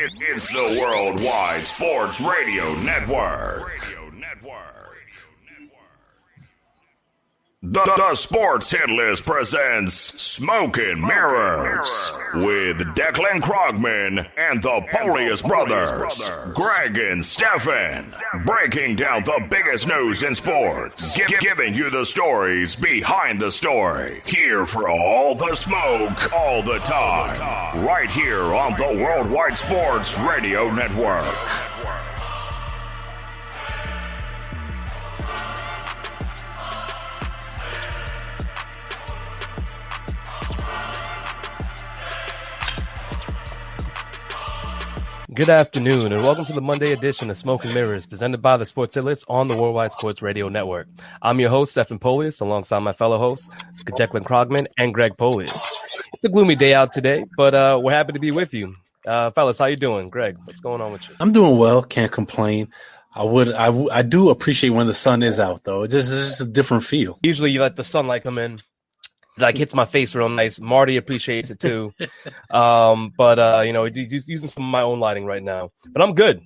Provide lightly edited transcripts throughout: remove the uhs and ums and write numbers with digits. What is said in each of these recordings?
It's the Worldwide Sports Radio Network. The Sports Hit List presents Smoking Mirrors with Declan Krogman and the Polius Brothers, Greg and Stefan, breaking down the biggest news in sports, giving you the stories behind the story. Here for all the smoke, all the time, right here on the Worldwide Sports Radio Network. Good afternoon, and welcome to the Monday edition of Smoking Mirrors, presented by the Sports Hit List on the Worldwide Sports Radio Network. I'm your host, Stefan Polius, alongside my fellow hosts, Declan Krogman and Greg Polius. It's a gloomy day out today, but we're happy to be with you. Fellas, how you doing? Greg, what's going on with you? I'm doing well, can't complain. I do appreciate when the sun is out, though. It's just a different feel. Usually you let the sunlight come in. Like hits my face real nice. Marty appreciates it too. But he's using some of my own lighting right now. But I'm good.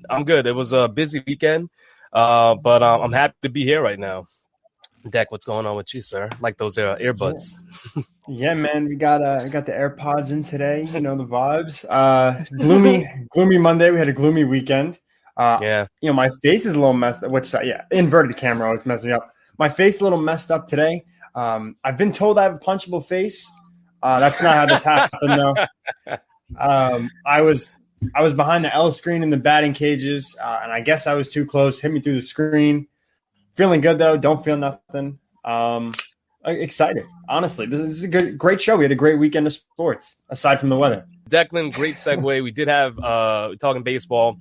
It was a busy weekend. But I'm happy to be here right now. Deck, what's going on with you, sir? Like those earbuds. Yeah, man. We got the AirPods in today. You know the vibes. Gloomy Monday. We had a gloomy weekend. Yeah. You know, my face is a little messed up, which inverted camera always messes me up. My face a little messed up today. I've been told I have a punchable face. That's not how this happened, though. I was behind the L screen in the batting cages, and I guess I was too close. Hit me through the screen. Feeling good, though. Don't feel nothing. Excited. Honestly, this is a great show. We had a great weekend of sports, aside from the weather. Declan, great segue. We did have talking baseball.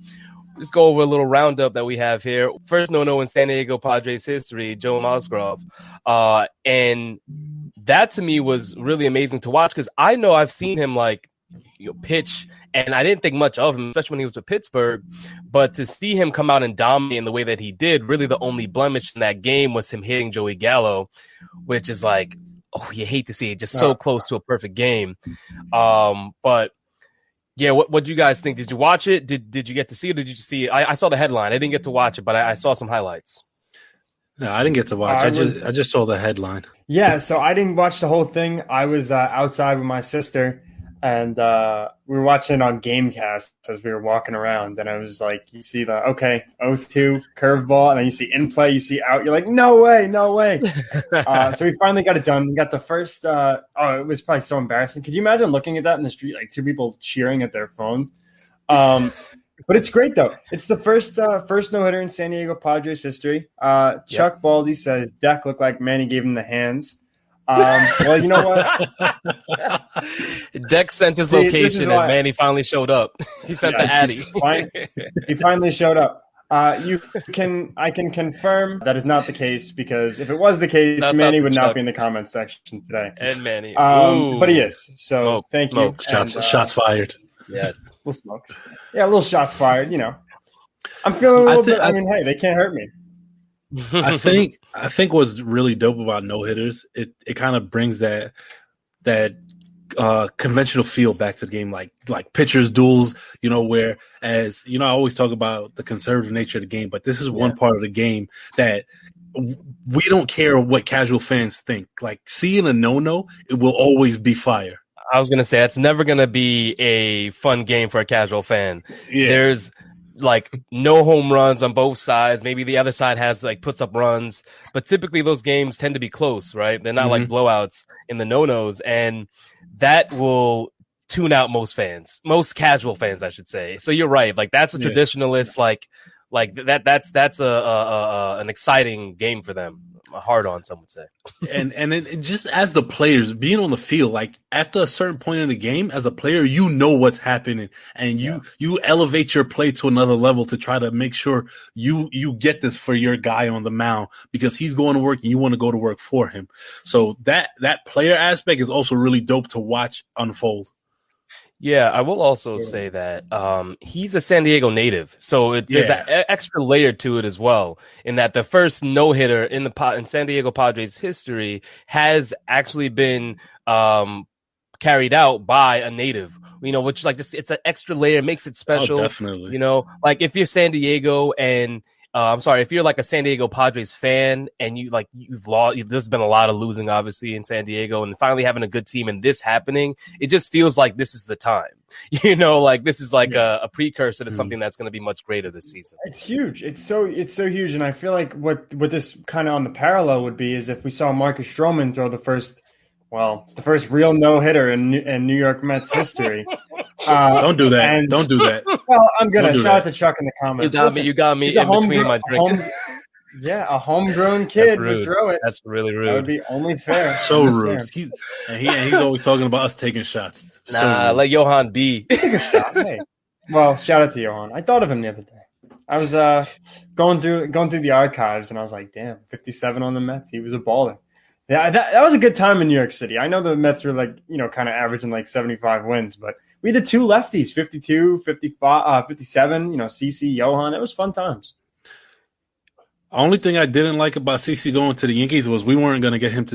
Let's go over a little roundup that we have here. First no-no in San Diego Padres history, Joe Musgrove. And that to me was really amazing to watch because I know I've seen him pitch, and I didn't think much of him, especially when he was with Pittsburgh. But to see him come out and dominate in the way that he did, really the only blemish in that game was him hitting Joey Gallo, which is like, oh, you hate to see it, just so close to a perfect game. But yeah, what do you guys think? Did you watch it? Did you get to see it? Did you see it? I saw the headline. I didn't get to watch it, but I saw some highlights. No, I didn't get to watch. I just saw the headline. Yeah, so I didn't watch the whole thing. I was outside with my sister, and we were watching it on Gamecast as we were walking around. And I was like, you see the 0-2 curveball, and then you see in play, you see out. You're like, no way. So we finally got it done. We got the first. It was probably so embarrassing. Could you imagine looking at that in the street, like two people cheering at their phones? But it's great though. It's the first no-hitter in San Diego Padres history. Chuck Baldy says Deck looked like Manny gave him the hands. Well, you know what? Deck sent his location and Manny finally showed up. He sent the Addy. He finally showed up. I can confirm that is not the case because if it was the case, Manny would not be in the comment section today. And Manny. But he is. So thank you. Shots fired. Yeah, little smokes. Yeah, little shots fired. You know, I'm feeling a little bit. I mean, hey, they can't hurt me. I think what's really dope about no hitters, it kind of brings that conventional feel back to the game, like pitchers duels. You know, whereas I always talk about the conservative nature of the game, but this is one part of the game that we don't care what casual fans think. Like seeing a no, it will always be fire. I was gonna say it's never gonna be a fun game for a casual fan. Yeah. There's no home runs on both sides. Maybe the other side has puts up runs, but typically those games tend to be close, right? They're not like blowouts in the no-nos, and that will tune out most casual fans, I should say. So you're right. That's a traditionalist. That's an exciting game for them. A hard on, some would say. and it just as the players being on the field, after a certain point in the game, as a player, you know what's happening, and you elevate your play to another level to try to make sure you get this for your guy on the mound because he's going to work and you want to go to work for him. So that player aspect is also really dope to watch unfold. Yeah, I will also say that he's a San Diego native, so there's an extra layer to it as well. In that the first no-hitter in San Diego Padres history has actually been carried out by a native, which like just it's an extra layer, makes it special. Oh, definitely. Like if you're San Diego and I'm sorry, if you're like a San Diego Padres fan and you've lost, there's been a lot of losing obviously in San Diego, and finally having a good team and this happening, it just feels like this is the time. Like this is like a precursor to something that's going to be much greater this season. It's huge. It's so huge, and I feel like what this kind of on the parallel would be is if we saw Marcus Stroman throw the first real no-hitter in New York Mets history. Don't do that. Don't do that. Well, I'm going to shout out to Chuck in the comments. You got me in between my drink. A homegrown kid would throw it. That's really rude. That would be only fair. So rude. He's always talking about us taking shots. Let Johan be. Take a shot. Hey. Well, shout out to Johan. I thought of him the other day. I was going through the archives, and I was like, damn, 57 on the Mets. He was a baller. Yeah, that was a good time in New York City. I know the Mets were like, kind of averaging like 75 wins, but we had the two lefties, 52, 55, 57, CC, Johan. It was fun times. Only thing I didn't like about CC going to the Yankees was we weren't going to get him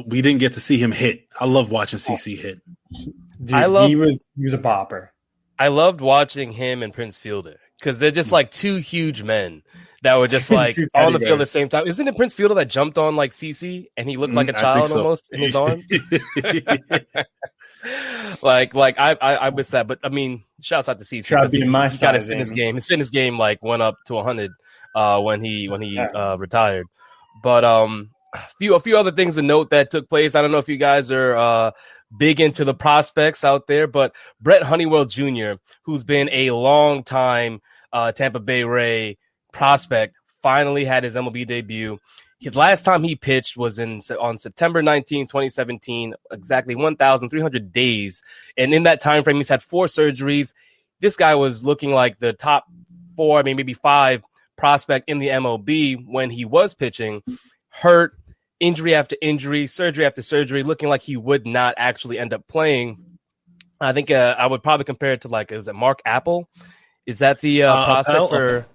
we didn't get to see him hit. I love watching CC hit. Dude, he was a bopper. I loved watching him and Prince Fielder because they're just like two huge men that were just like on the field at the same time. Isn't it Prince Fielder that jumped on like CC and he looked like a child almost in his arms? I miss that, but I mean, shouts out to CC. Try to be in my he got his fitness game. His fitness game like went up to 100 when he retired. But a few other things to note that took place. I don't know if you guys are big into the prospects out there, but Brett Honeywell Jr., who's been a long time Tampa Bay Ray prospect, finally had his MLB debut. His last time he pitched was on September 19, 2017, exactly 1,300 days. And in that time frame, he's had 4 surgeries. This guy was looking like the top 4, maybe 5 prospect in the MLB when he was pitching, hurt, injury after injury, surgery after surgery, looking like he would not actually end up playing. I think I would probably compare it to was it Mark Apple? Is that the prospect for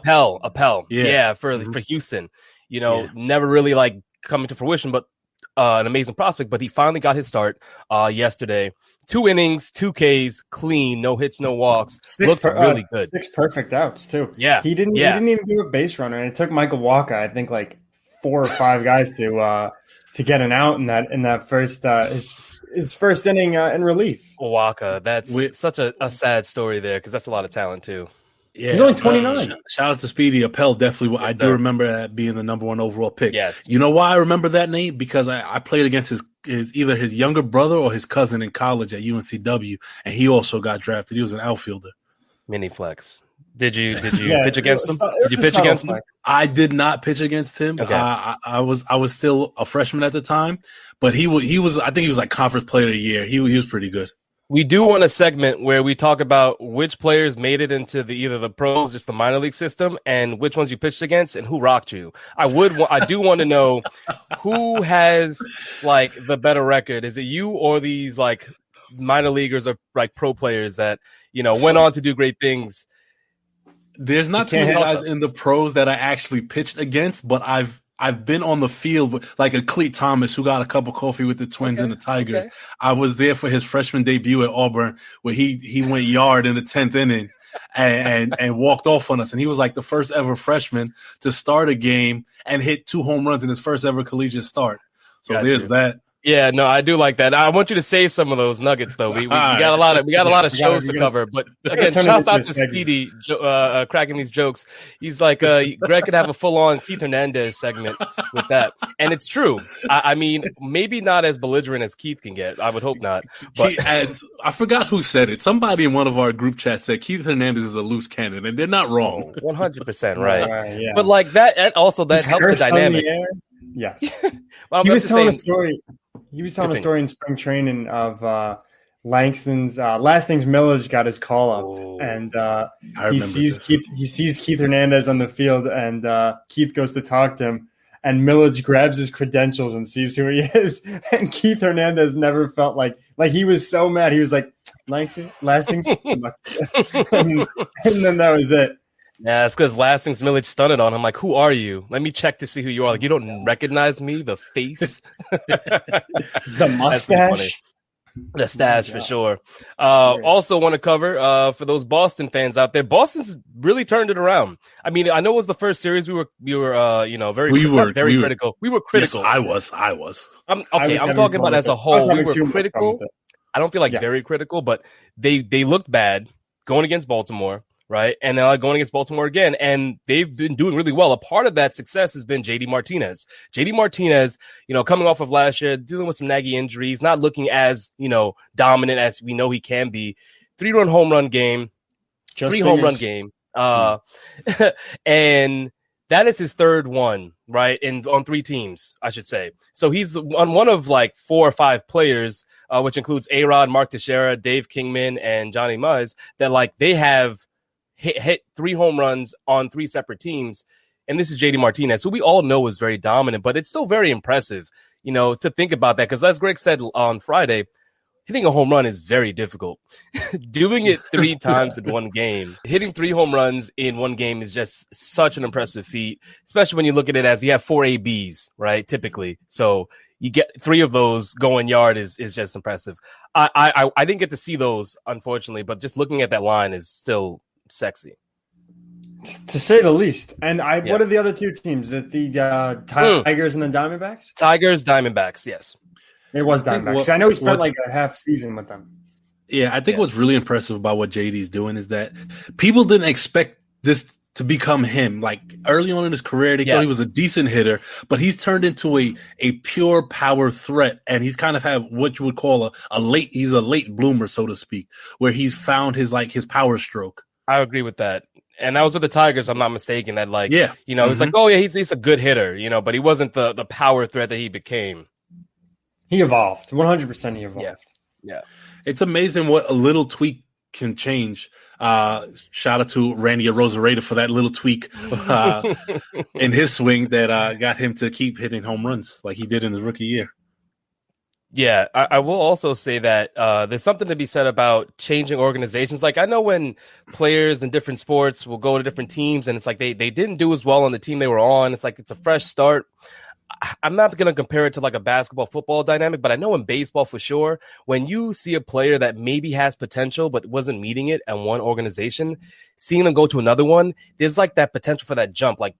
Appel? Yeah, for Houston. Never really coming to fruition, but an amazing prospect. But he finally got his start yesterday. 2 innings, 2 Ks, clean, no hits, no walks. Looked really good. 6 perfect outs too. Yeah, he didn't even do a base runner, and it took Michael Walker, I think, 4 or 5 guys to get an out in that first his first inning in relief. Walker, that's such a sad story there because that's a lot of talent too. Yeah, he's only 29. Shout out to Speedy Appel. Definitely, I do remember that being the number 1 overall pick. Yes. You know why I remember that name? Because I played against his either his younger brother or his cousin in college at UNCW, and he also got drafted. He was an outfielder. Mini flex. Did you pitch against him? Did you pitch against him? I did not pitch against him. Okay. I was still a freshman at the time, but he was. I think he was conference player of the year. He was pretty good. We do want a segment where we talk about which players made it into either the pros, just the minor league system, and which ones you pitched against and who rocked you. I do want to know who has the better record. Is it you or these minor leaguers or pro players that went on to do great things? There's not too many guys in the pros that I actually pitched against, but I've been on the field with a Cleet Thomas who got a cup of coffee with the Twins and the Tigers. Okay. I was there for his freshman debut at Auburn where he went yard in the 10th inning and walked off on us. And he was the first ever freshman to start a game and hit 2 home runs in his first ever collegiate start. So there's that. Yeah, no, I do like that. I want you to save some of those nuggets, though. We got a lot of shows to cover. But again, shout out to Speedy cracking these jokes. He's Greg could have a full-on Keith Hernandez segment with that, and it's true. I mean, maybe not as belligerent as Keith can get. I would hope not. But I forgot who said it. Somebody in one of our group chats said Keith Hernandez is a loose cannon, and they're not wrong. 100% right. Yeah. But that also helps the dynamic. Yes, well, he was telling a story. He was telling a story in spring training of Langston's Lastings Miller's got his call up, and he sees Keith Hernandez on the field, and Keith goes to talk to him, and Millage grabs his credentials and sees who he is, and Keith Hernandez never felt like he was so mad. He was like, Lastings, and then that was it. Yeah, it's because Lastings Millage stunted on him. Who are you? Let me check to see who you are. You don't recognize me? The face? The mustache? The stats for sure. Also want to cover for those Boston fans out there. Boston's really turned it around. I mean, I know it was the first series we were very critical. We were critical. Yes, I was. I'm talking about as a whole. We were critical. I don't feel like very critical, but they looked bad going against Baltimore. Right. And now going against Baltimore again. And they've been doing really well. A part of that success has been JD Martinez. JD Martinez, coming off of last year, dealing with some naggy injuries, not looking as, dominant as we know he can be. 3-run home run game, home run game. And that is his third one, right? On 3 teams, I should say. So he's on one of like 4 or 5 players, which includes A-Rod, Mark Teixeira, Dave Kingman, and Johnny Muzz, that like they have hit 3 home runs on 3 separate teams. And this is JD Martinez, who we all know is very dominant, but it's still very impressive, to think about that. Because as Greg said on Friday, hitting a home run is very difficult. Doing it 3 times in one game, hitting 3 home runs in one game is just such an impressive feat, especially when you look at it as you have 4 ABs, right? Typically. So you get 3 of those going yard is just impressive. I didn't get to see those, unfortunately, but just looking at that line is still sexy, to say the least. And what are the other 2 teams? Is it the Tigers and the Diamondbacks? Tigers, Diamondbacks, yes. It was Diamondbacks. I know he spent like a half season with them. Yeah, I think what's really impressive about what JD's doing is that people didn't expect this to become him. Like early on in his career, they thought he was a decent hitter, but he's turned into a pure power threat, and he's kind of have what you would call he's a late bloomer, so to speak, where he's found his power stroke. I agree with that. And that was with the Tigers, I'm not mistaken, that it's like, he's a good hitter, but he wasn't the power threat that he became. He evolved. 100% he evolved. Yeah. It's amazing what a little tweak can change. Shout out to Randy Arozarena for that little tweak in his swing that got him to keep hitting home runs like he did in his rookie year. Yeah, I will also say that there's something to be said about changing organizations. Like I know when players in different sports will go to different teams and it's like they didn't do as well on the team they were on. It's like it's a fresh start. I'm not going to compare it to like a basketball, football dynamic, but I know in baseball for sure, when you see a player that maybe has potential but wasn't meeting it at one organization, seeing them go to another one, there's like that potential for that jump. Like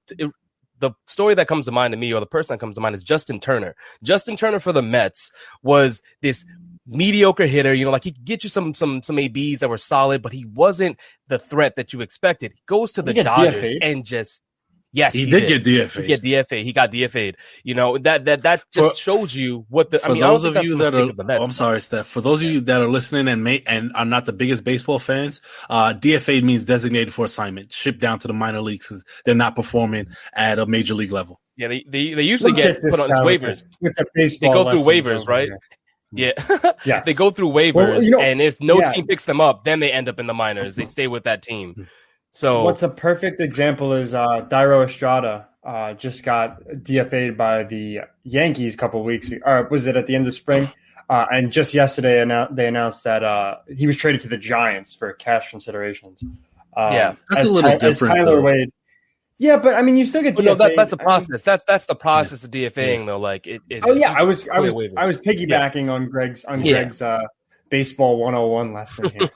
the story that comes to mind to me, or the person that comes to mind, is Justin Turner. Justin Turner for the Mets was this mediocre hitter, like he could get you some ABs that were solid, but he wasn't the threat that you expected. He goes to the Dodgers DFA'd. And just he did get DFA'd. He got DFA'd. That just shows you what the. For those of you that are, I'm sorry, Steph. For those of you that are listening and are not the biggest baseball fans, DFA'd means designated for assignment, shipped down to the minor leagues because they're not performing at a major league level. Yeah, they usually get put on waivers. With the baseball, they go through waivers, right? Here. Yeah, yes. They go through waivers, and if no team picks them up, then they end up in the minors. They stay with that team. So what's a perfect example is Dairo Estrada just got DFA'd by the Yankees a couple of weeks, or was it at the end of spring? And just yesterday they announced that he was traded to the Giants for cash considerations. That's a little different. Tyler Wade. Yeah, but I mean, you still get DFA'd. No, that's the process. That's the process of DFAing, though. Like I was piggybacking on Greg's baseball 101 lesson here.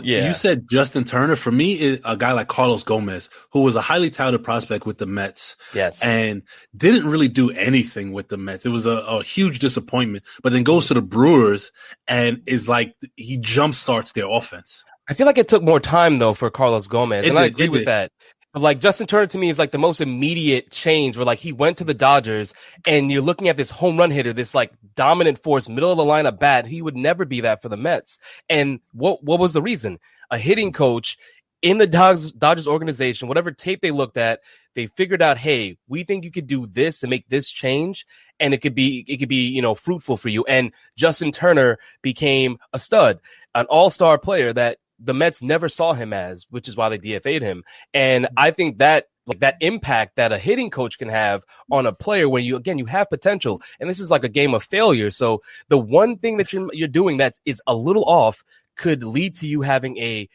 You said Justin Turner. For me, a guy like Carlos Gomez, who was a highly touted prospect with the Mets, and didn't really do anything with the Mets. It was a huge disappointment, but then goes to the Brewers and is like he jumpstarts their offense. I feel like it took more time though for Carlos Gomez, I agree with that. But like Justin Turner to me is like the most immediate change where like he went to the Dodgers and you're looking at this home run hitter, this like dominant force, middle of the lineup bat. He would never be that for the Mets. And what was the reason? A hitting coach in the Dodgers organization, whatever tape they looked at, they figured out, hey, we think you could do this and make this change, and it could be fruitful for you. And Justin Turner became a stud, an all-star player that the Mets never saw him as, which is why they DFA'd him. And I think that like that impact that a hitting coach can have on a player where you have potential, and this is like a game of failure. So the one thing that you're doing that is a little off could lead to you having a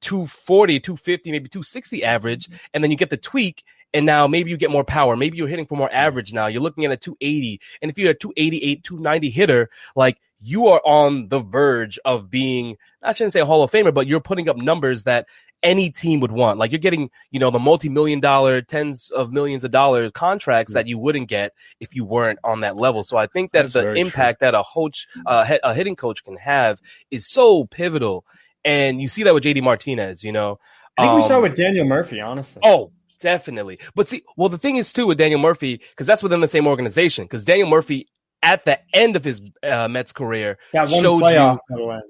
240, 250, maybe 260 average, and then you get the tweak, and now maybe you get more power. Maybe you're hitting for more average now. You're looking at a 280, and if you're a 288, 290 hitter, like you are on the verge of being, I shouldn't say a Hall of Famer, but you're putting up numbers that any team would want. Like you're getting, the multi-million-dollar, tens of millions of dollars contracts that you wouldn't get if you weren't on that level. So I think that the impact that a hitting coach can have is so pivotal. And you see that with JD Martinez, I think we saw with Daniel Murphy, honestly. Oh, definitely. But see, the thing is too with Daniel Murphy, because that's within the same organization, because Daniel Murphy at the end of his Mets career showed you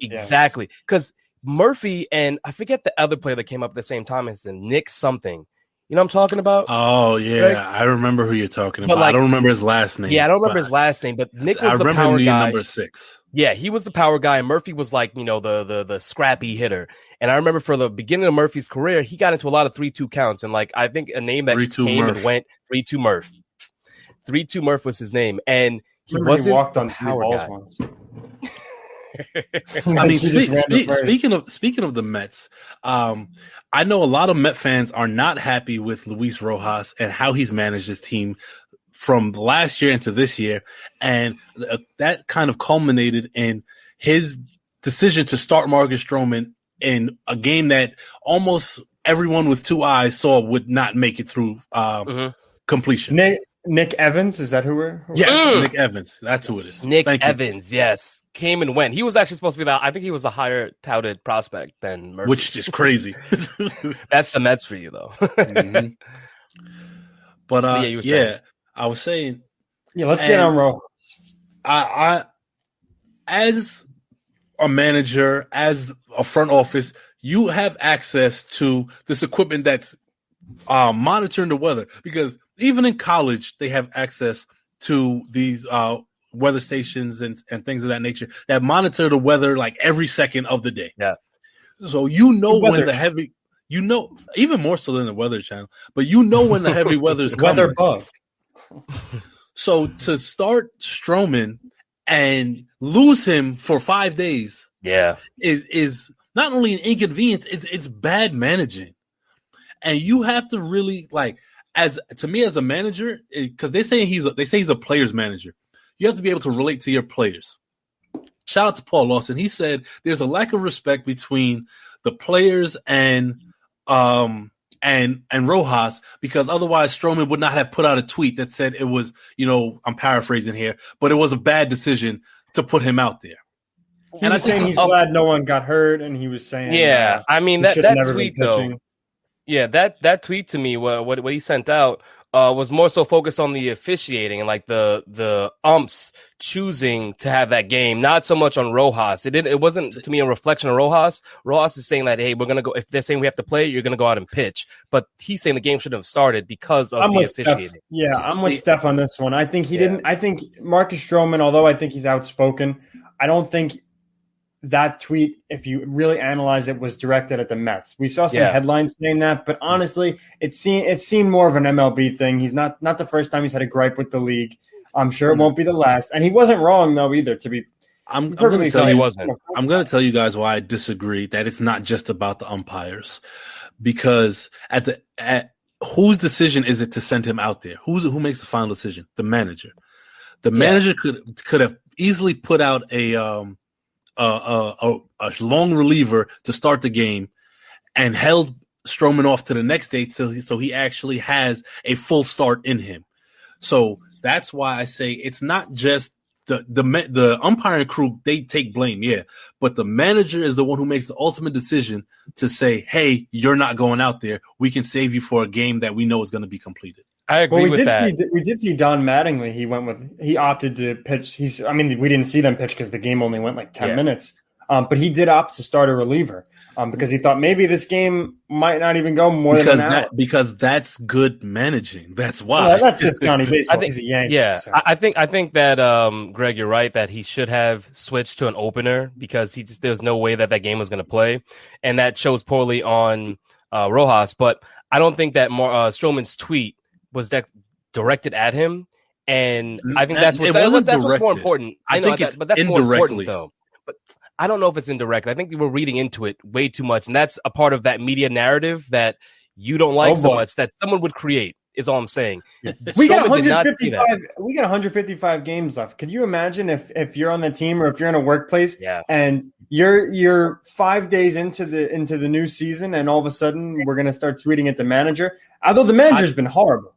exactly. Because Murphy and I forget the other player that came up at the same time as Nick something. You know what I'm talking about? Oh, yeah. Right? I remember who you're talking about. I don't remember his last name. Yeah, I don't remember his last name, but Nick was the power guy. Number 6. Yeah, he was the power guy, and Murphy was like, the scrappy hitter. And I remember for the beginning of Murphy's career, he got into a lot of 3-2 counts. And like I think a name that came and went, 3-2 Murph. 3-2 Murph was his name. And he wasn't walked on power balls guy. Once. I mean, speaking of the Mets, I know a lot of Met fans are not happy with Luis Rojas and how he's managed his team from last year into this year, and that kind of culminated in his decision to start Marcus Stroman in a game that almost everyone with 2 eyes saw would not make it through completion. Nick Evans, is that who we're? Yes, Nick Evans. That's who it is. Nick Evans, yes. Came and went. He was actually supposed to be I think he was a higher touted prospect than Murphy. Which is crazy. That's the Mets for you, though. But I was saying. Yeah, let's get on roll. I, as a manager, as a front office, you have access to this equipment that's monitoring the weather, because even in college, they have access to these weather stations and things of that nature that monitor the weather like every second of the day. Yeah. So when the heavy, even more so than the Weather Channel, but when the heavy weather is coming. Weather bug. So to start Stroman and lose him for 5 days, is not only an inconvenience, it's bad managing. And you have to really as a manager, because they say he's a player's manager. You have to be able to relate to your players. Shout out to Paul Lawson. He said there's a lack of respect between the players and Rojas, because otherwise Stroman would not have put out a tweet that said it was, I'm paraphrasing here, but it was a bad decision to put him out there. He was saying he's glad no one got hurt, and he was saying, I mean that tweet though. Yeah, that tweet to me, what he sent out was more so focused on the officiating and like the umps choosing to have that game, not so much on Rojas. It wasn't to me a reflection of Rojas. Rojas is saying that, hey, we're gonna go, if they're saying we have to play, you're gonna go out and pitch. But he's saying the game shouldn't have started because of the officiating. I'm with Steph on this one. I think he didn't. I think Marcus Stroman, although I think he's outspoken, I don't think that tweet, if you really analyze it, was directed at the Mets. We saw some headlines saying that, but honestly, it seemed more of an MLB thing. He's not the first time he's had a gripe with the league. I'm sure it won't be the last. And he wasn't wrong though either. I'm going to tell you, I'm going to tell you guys why I disagree that it's not just about the umpires, because at whose decision is it to send him out there? Who makes the final decision? The manager. The manager could have easily put out a long reliever to start the game and held Stroman off to the next day so he actually has a full start in him. So that's why I say it's not just the umpiring crew. They take blame, but the manager is the one who makes the ultimate decision to say, hey, you're not going out there. We can save you for a game that we know is going to be completed. I agree with that. We did see Don Mattingly. He opted to pitch. We didn't see them pitch because the game only went like 10 minutes. But he did opt to start a reliever because he thought maybe this game might not even go more than an hour. Because that's good managing. That's why. Well, that's just Johnny baseball. He's a Yankee. Yeah, so. I think that Greg, you're right that he should have switched to an opener because there's no way that game was going to play, and that shows poorly on Rojas. But I don't think that Stroman's tweet was directed at him, and I think that's what's more important. I know that, but that's more important though. But I don't know if it's indirect. I think we're reading into it way too much, and that's a part of that media narrative that you don't like so much that someone would create. is all I'm saying. We got Showman did not see that. 155. We got 155 games left. Could you imagine if you're on the team or if you're in a workplace and you're 5 days into the new season and all of a sudden we're gonna start tweeting at the manager? Although the manager's been horrible,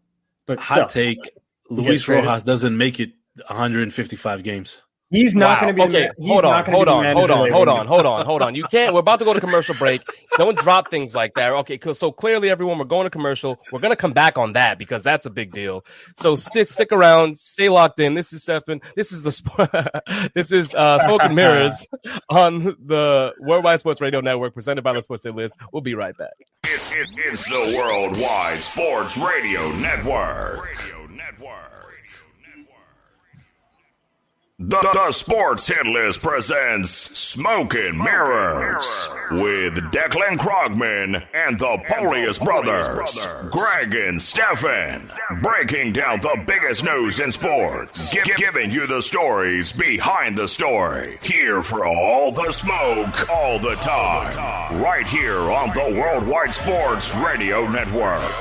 but hot take: Luis Rojas doesn't make it 155 games. He's not going to be. Okay, hold on. You can't. We're about to go to commercial break. Don't drop things like that. Okay, so clearly, everyone, we're going to commercial. We're going to come back on that because that's a big deal. So stick around, stay locked in. This is Stefan. This is Smoke and Mirrors on the Worldwide Sports Radio Network, presented by the Sports Hit List. We'll be right back. It's the Worldwide Sports Radio Network. The Sports Hit List presents Smokin' Mirrors with Declan Krogman and the Polius Brothers, Greg and Stefan, breaking down the biggest news in sports, giving you the stories behind the story. Here for all the smoke, all the time, right here on the Worldwide Sports Radio Network.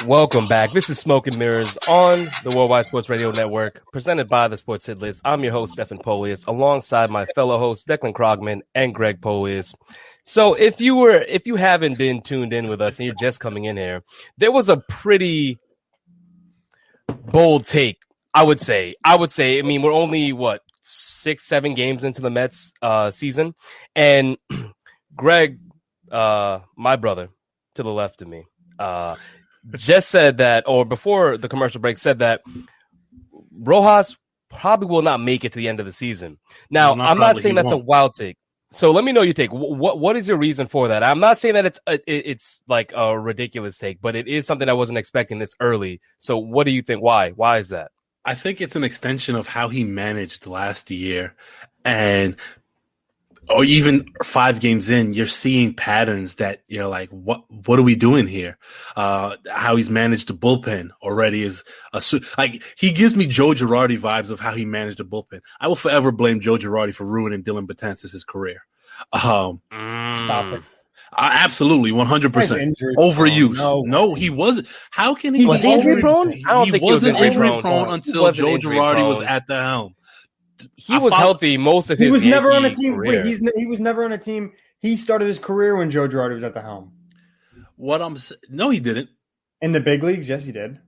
Welcome back. This is Smoke and Mirrors on the Worldwide Sports Radio Network, presented by the Sports Hit List. I'm your host, Stefan Polius, alongside my fellow hosts, Declan Krogman and Greg Polius. So if you haven't been tuned in with us and you're just coming in here, there was a pretty bold take, I would say. I mean, we're only, 6-7 games into the Mets season. And Greg, my brother, to the left of me, just said that, or before the commercial break, said that Rojas probably will not make it to the end of the season. Now, I'm not saying that's a wild take. So let me know your take. What is your reason for that? I'm not saying that it's like a ridiculous take, but it is something I wasn't expecting this early. So what do you think? Why? Why is that? I think it's an extension of how he managed last year, or even 5 games in, you're seeing patterns that you're like, what are we doing here? How he's managed the bullpen already is like, he gives me Joe Girardi vibes of how he managed the bullpen. I will forever blame Joe Girardi for ruining Dylan Betances' career. Stop it. Absolutely, 100%. Overuse. No, he wasn't. How can he? Was he injury prone? I don't think he was injury prone until Joe Girardi was at the helm. He was healthy most of his. He was never on a team. Career. Wait, he was never on a team. He started his career when Joe Girardi was at the helm. No, he didn't. In the big leagues, yes, he did.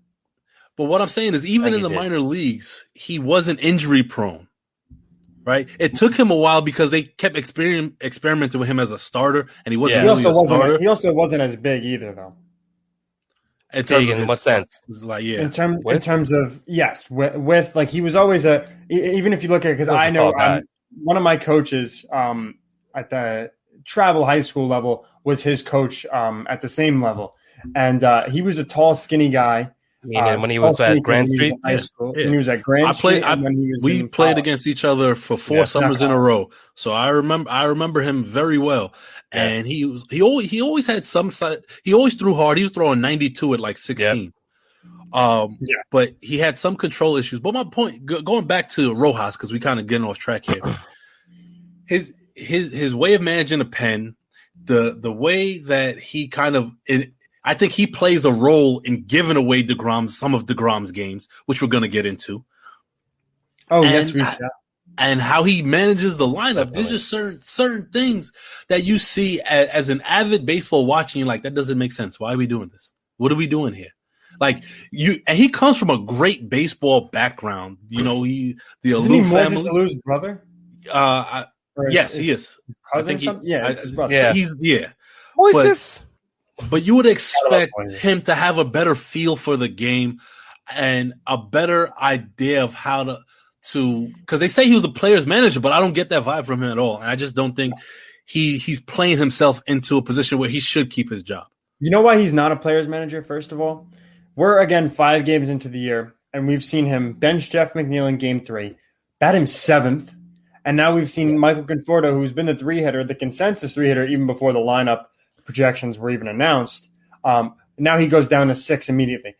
But what I'm saying is, even in the minor leagues, he wasn't injury prone. Right? It took him a while because they kept experimenting with him as a starter, and he wasn't really a starter. He also wasn't as big either, though. In what sense? Like, yeah. In terms of yes, with like he was always even if you look at it, because I know one of my coaches at the travel high school level was his coach at the same level, and he was a tall, skinny guy. When he was at Grand Street, high school. When he was at Grand Street. We played against each other for 4 summers in a row, so I remember him very well. Yeah. And he always had some side. He always threw hard. He was throwing 92 at like 16. But he had some control issues. But my point, going back to Rojas, because we kind of getting off track here. His way of managing a pen, the way that he kind of. I think he plays a role in giving away some of DeGrom's games, which we're going to get into. And how he manages the lineup. Definitely. There's just certain things that you see as an avid baseball watching. You're like, that doesn't make sense. Why are we doing this? What are we doing here? Like and he comes from a great baseball background. You know, the Alou family. Is he Alou's brother? Yes, he is. I think it's his brother. Moises. But you would expect him to have a better feel for the game and a better idea of how to because they say he was a player's manager, but I don't get that vibe from him at all. And I just don't think he's playing himself into a position where he should keep his job. You know why he's not a player's manager, first of all? We're, again, 5 games into the year, and we've seen him bench Jeff McNeil in Game 3, bat him 7th, and now we've seen Michael Conforto, who's been the 3-hitter, the consensus 3-hitter, even before the lineup projections were even announced. Now he goes down to 6 immediately.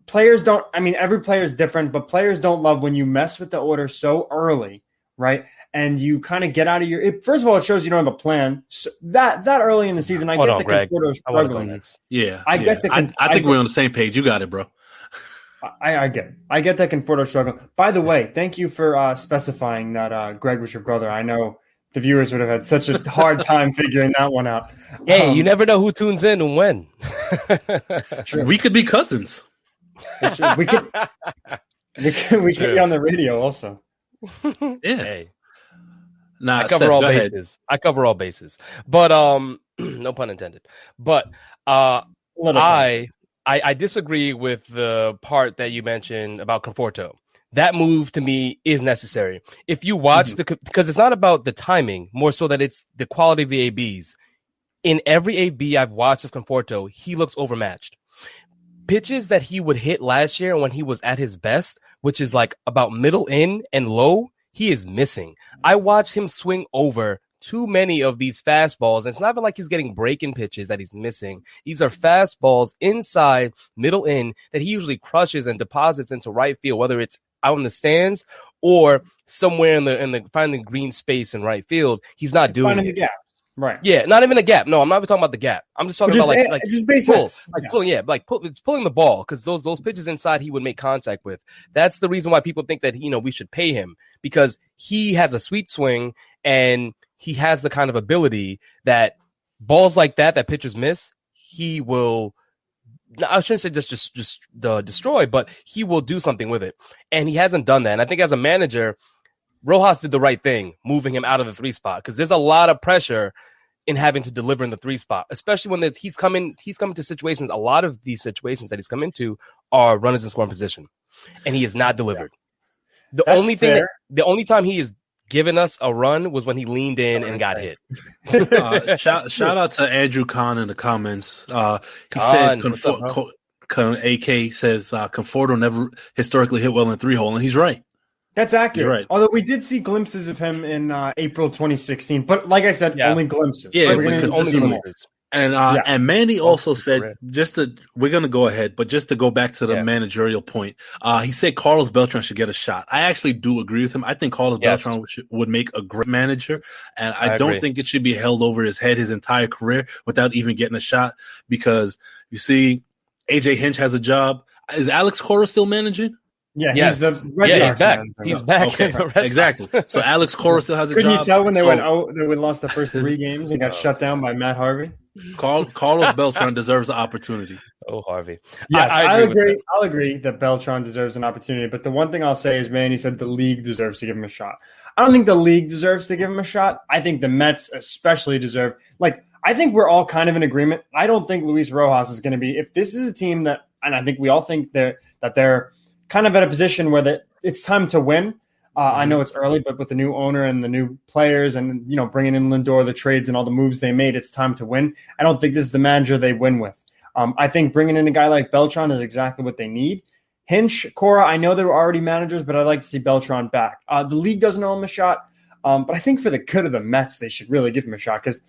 players don't. I mean, every player is different, but players don't love when you mess with the order so early, right? And you kind of get out of your. First of all, it shows you don't have a plan. So that early in the season, I get the Conforto struggling. Yeah, I get the. I think we're on the same page. You got it, bro. I get it. I get that Conforto struggle. By the way, thank you for specifying that Greg was your brother. I know the viewers would have had such a hard time figuring that one out. Hey, you never know who tunes in and when. We could be cousins. We could be on the radio also. Yeah. Hey. Nah, I cover all bases. I cover all bases. But no pun intended. But I disagree with the part that you mentioned about Conforto. That move to me is necessary. If you watch because it's not about the timing, more so that it's the quality of the ABs. In every AB I've watched of Conforto, he looks overmatched. Pitches that he would hit last year when he was at his best, which is like about middle in and low, he is missing. I watch him swing over too many of these fastballs. And it's not even like he's getting breaking pitches that he's missing. These are fastballs inside, middle in, that he usually crushes and deposits into right field, whether it's out in the stands or somewhere in the finding green space in right field. He's not doing it. Right. Yeah, not even a gap. No, I'm not even talking about the gap. I'm just talking about like just base hits. It's pulling the ball because those pitches inside he would make contact with. That's the reason why people think that we should pay him, because he has a sweet swing and he has the kind of ability that balls like that pitchers miss, he will. I shouldn't say just destroy, but he will do something with it, and he hasn't done that. And I think as a manager, Rojas did the right thing, moving him out of the 3 spot, because there's a lot of pressure in having to deliver in the 3 spot, especially when he's coming to situations. A lot of these situations that he's come into are runners in scoring position, and he has not delivered. The only time he has given us a run was when he leaned in and got hit. Shout out to Andrew Kahn in the comments. He said, AK says, Conforto never historically hit well in the 3-hole, and he's right. That's accurate. Right. Although we did see glimpses of him in April 2016, but like I said, only glimpses. Yeah, only glimpses. And Manny also said, we're going to go ahead, but just to go back to the managerial point, he said Carlos Beltran should get a shot. I actually do agree with him. I think Carlos Beltran would make a great manager, and I don't think it should be held over his head his entire career without even getting a shot, because you see, AJ Hinch has a job. Is Alex Cora still managing? Yeah, he's back. He's back. Okay. Exactly. So Alex Cora still has a job. Couldn't you tell when they lost the first 3 games and got shut down by Matt Harvey? Carlos Beltran deserves the opportunity. Oh, Harvey. Yes, I'll agree that Beltran deserves an opportunity. But the one thing I'll say is, man, he said the league deserves to give him a shot. I don't think the league deserves to give him a shot. I think the Mets especially deserve. I think we're all kind of in agreement. I don't think Luis Rojas is going to be. If this is a team that, and I think we all think that they're kind of at a position where it's time to win. I know it's early, but with the new owner and the new players and, bringing in Lindor, the trades and all the moves they made, it's time to win. I don't think this is the manager they win with. I think bringing in a guy like Beltran is exactly what they need. Hinch, Cora, I know they were already managers, but I'd like to see Beltran back. The league doesn't owe him a shot, but I think for the good of the Mets, they should really give him a shot, because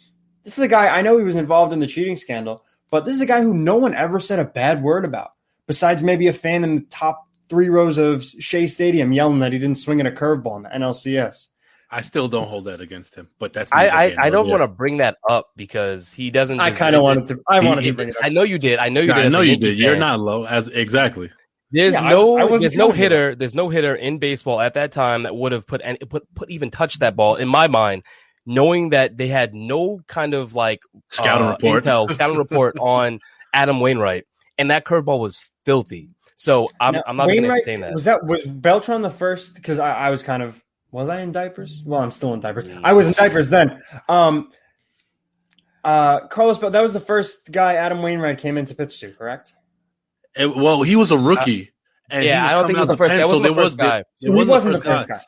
this is a guy, I know he was involved in the cheating scandal, but this is a guy who no one ever said a bad word about, besides maybe a fan in the top 3 rows of Shea Stadium yelling that he didn't swing at a curveball in the NLCS. I still don't hold that against him, but that's I don't want to bring that up because he doesn't. I kind of wanted to. I wanted to bring it up. I know you did. I know you did. You're not low as exactly. There's no hitter in baseball at that time that would have put even touched that ball, in my mind, knowing that they had no kind of scouting report on Adam Wainwright, and that curveball was filthy. So I'm not going to entertain that. Was Beltran the first? Because I was kind of. Was I in diapers? Well, I'm still in diapers. I was in diapers then. Carlos, but that was the first guy Adam Wainwright came in to pitch to, correct? He was a rookie. I don't think he was the first. That wasn't the first guy. He wasn't the first guy.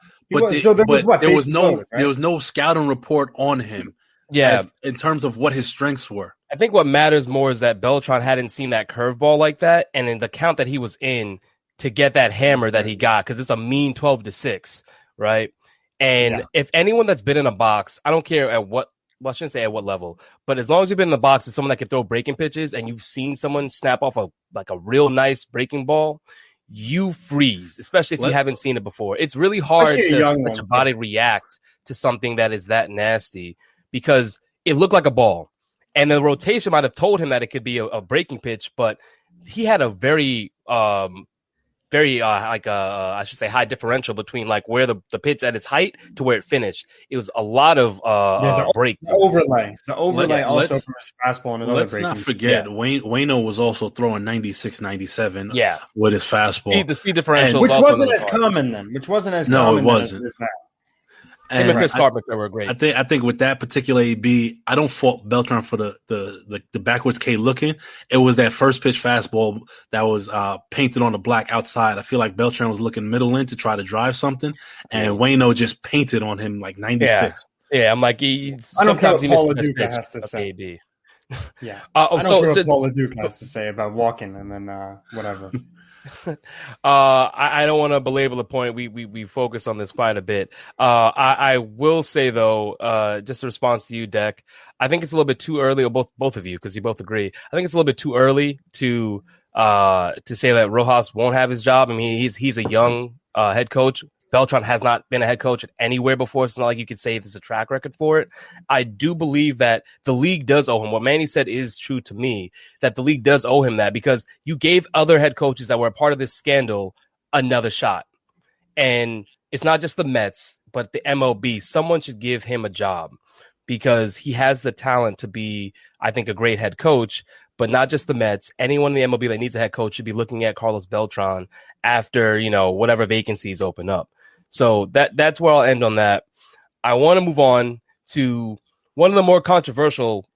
There was no scouting report on him. Yeah, in terms of what his strengths were. I think what matters more is that Beltran hadn't seen that curveball like that, and in the count that he was in to get that hammer that he got, because it's a mean 12-6. Right. And if anyone that's been in a box, I don't care at what well, I shouldn't say at what level, but as long as you've been in the box with someone that can throw breaking pitches and you've seen someone snap off a real nice breaking ball, you freeze, especially if you haven't seen it before. It's really hard to let your body react to something that is that nasty because it looked like a ball. And the rotation might have told him that it could be a breaking pitch, but he had a very I should say high differential between like where the pitch at its height to where it finished. It was a lot of break. The overlay also from his fastball and another let's not forget Wayno was also throwing 96, 97 with his fastball. The speed differential, which wasn't as common then. Which wasn't as common. No, it wasn't. As now. And Chris Carpenter were great. I think with that particular AB, I don't fault Beltran for the backwards K looking. It was that first pitch fastball that was painted on the black outside. I feel like Beltran was looking middle in to try to drive something, and Wayno just painted on him like 96. Yeah, I'm like I don't care what Paul LaDuca has to say. AB. Yeah, I don't care what Paul LaDuca has to say about walking and then whatever. I don't want to belabor the point. We focus on this quite a bit. I will say though, just a response to you, Deck. I think it's a little bit too early, or both of you, because you both agree. I think it's a little bit too early to say that Rojas won't have his job. I mean, he's a young head coach. Beltran has not been a head coach anywhere before. It's not like you could say there's a track record for it. I do believe that the league does owe him. What Manny said is true to me, that the league does owe him that because you gave other head coaches that were a part of this scandal another shot. And it's not just the Mets, but the MLB. Someone should give him a job because he has the talent to be, I think, a great head coach. But not just the Mets. Anyone in the MLB that needs a head coach should be looking at Carlos Beltran after, whatever vacancies open up. So that's where I'll end on that. I want to move on to one of the more controversial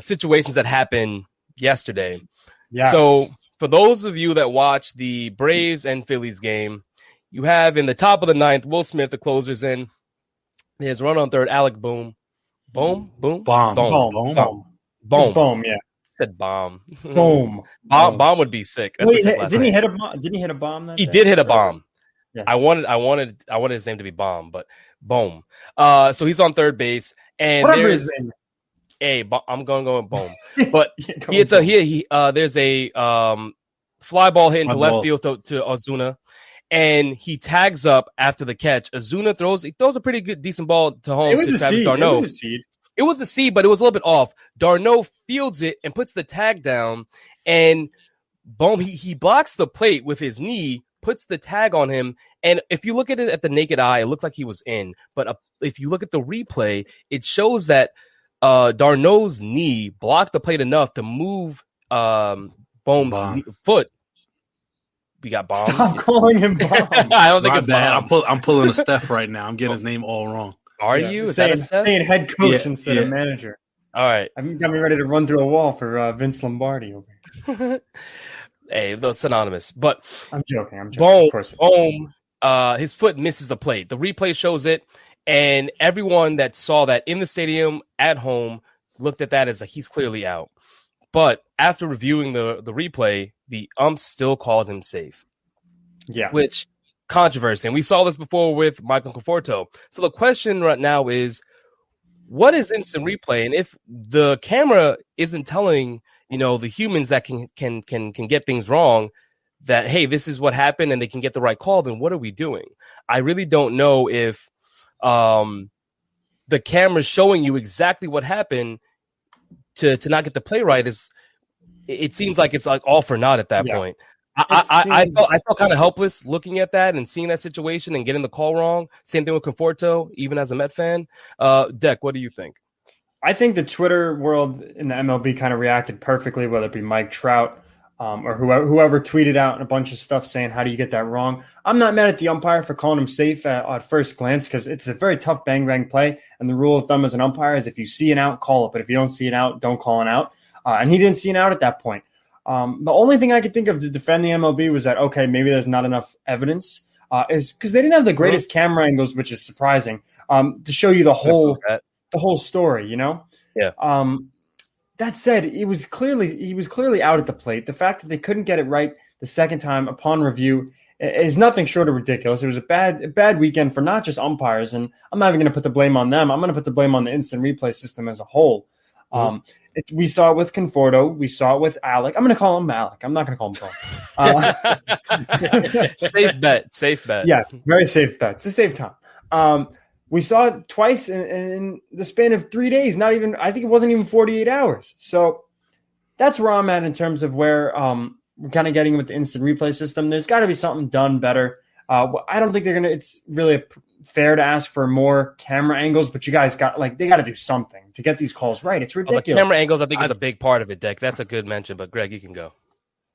situations that happened yesterday. Yes. So for those of you that watch the Braves and Phillies game, you have in the top of the ninth, Will Smith, the closer's in. There's a run on third, Alec Boom. Boom, boom, bomb, boom, boom, boom. Boom. It's boom, yeah. Said bomb. Boom. Bomb would be sick. Didn't he hit a bomb? Didn't he hit a bomb? He did hit a bomb. Yeah. I wanted his name to be Bomb, but boom. So he's on third base, and there's I'm going to go with boom. But there's a fly ball hit into left field to Ozuna, and he tags up after the catch. Ozuna throws a pretty good, decent ball to home to Travis d'Arnaud. It was a seed, but it was a little bit off. d'Arnaud fields it and puts the tag down, and boom, he blocks the plate with his knee, puts the tag on him, and if you look at it at the naked eye, it looked like he was in. But if you look at the replay, it shows that d'Arnaud's knee blocked the plate enough to move Bohm's foot. We got Bomb. Stop calling him Bomb. I don't think it's bad. I'm pulling a Steph right now. I'm getting his name all wrong. Are you? Is saying head coach instead of manager? All right. I've got me ready to run through a wall for Vince Lombardi over here. Hey, that's synonymous. But I'm joking. Boom, of course. Boom. His foot misses the plate. The replay shows it, and everyone that saw that in the stadium at home looked at that as he's clearly out. But after reviewing the replay, the umps still called him safe. Yeah. Which controversy. And we saw this before with Michael Conforto. So the question right now is, what is instant replay? And if the camera isn't telling, the humans that can get things wrong, that, hey, this is what happened and they can get the right call, then what are we doing? I really don't know if the camera's showing you exactly what happened to not get the play right. It seems like it's like all for naught at that point. I felt kind of helpless looking at that and seeing that situation and getting the call wrong. Same thing with Conforto, even as a Met fan. Deck, what do you think? I think the Twitter world in the MLB kind of reacted perfectly, whether it be Mike Trout or whoever tweeted out a bunch of stuff saying, how do you get that wrong? I'm not mad at the umpire for calling him safe at first glance because it's a very tough bang play. And the rule of thumb as an umpire is if you see an out, call it. But if you don't see an out, don't call an out. And he didn't see an out at that point. The only thing I could think of to defend the MLB was that, okay, maybe there's not enough evidence is because they didn't have the greatest camera angles, which is surprising, to show you the whole story, Yeah. That said, he was clearly out at the plate. The fact that they couldn't get it right the second time upon review, is nothing short of ridiculous. It was a bad weekend for not just umpires, and I'm not even going to put the blame on them. I'm going to put the blame on the instant replay system as a whole. We saw it with Conforto. We saw it with Alec. I'm going to call him Alec. I'm not going to call him Paul. Safe bet. Yeah, very safe bet. It's a safe time. We saw it twice in the span of 3 days. I think it wasn't even 48 hours. So that's where I'm at in terms of where we're kind of getting with the instant replay system. There's got to be something done better. I don't think it's really fair to ask for more camera angles, but you guys they got to do something to get these calls right. It's ridiculous. The camera angles, I think, is a big part of it, Deck. That's a good mention, but Greg, you can go.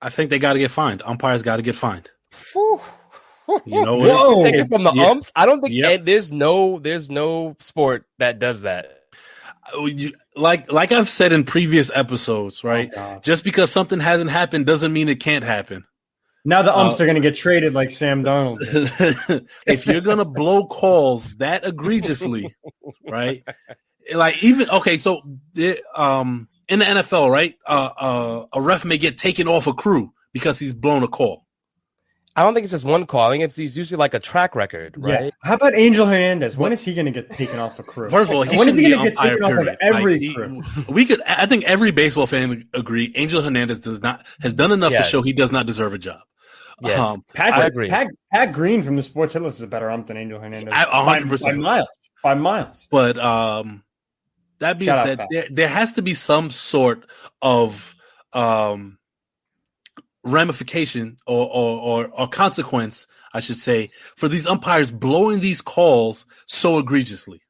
I think they got to get fined. Umpires got to get fined. Whew. You know what? Take it from the umps. I don't think there's no sport that does that. Like I've said in previous episodes, right? Just because something hasn't happened doesn't mean it can't happen. Now the umps are going to get traded like Sam Darnold. If you're going to blow calls that egregiously, right? Like even so in the NFL, right? A ref may get taken off a crew because he's blown a call. I don't think it's just one call. I think it's usually like a track record, right? Yeah. How about Angel Hernandez? When is he going to get taken off a crew? First of all, when is he going to get taken off of every crew? I think every baseball fan would agree. Angel Hernandez has done enough to show he does not deserve a job. Yes, I agree. Pat Green from the Sports Hit List is a better ump than Angel Hernandez. 100%. By miles. But that being said, there has to be some sort of ramification or consequence, I should say, for these umpires blowing these calls so egregiously.